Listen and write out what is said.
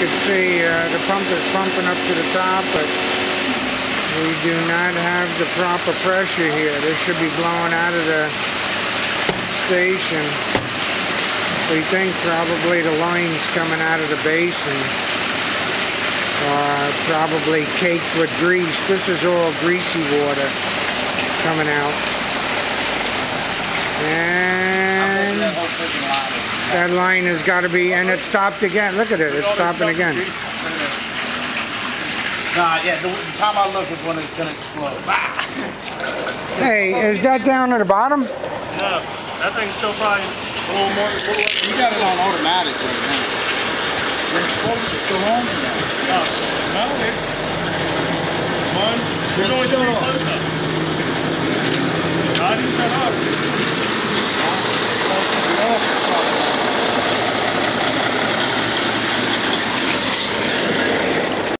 can see, the pump is pumping up to the top, but we do not have the proper pressure here. This should be blowing out of the station. We think probably the line's coming out of the basin, probably caked with grease. This is all greasy water coming out. And that line has got to be, and it stopped again. Look at it, it's stopping again. Nah, yeah, the time I look is when it's going to explode. Hey, is that down at the bottom? No, that thing's still probably a little more. You got it on automatic right now. The explosion's still on now. No, it's one. There's only 3 close-ups. I didn't shut up.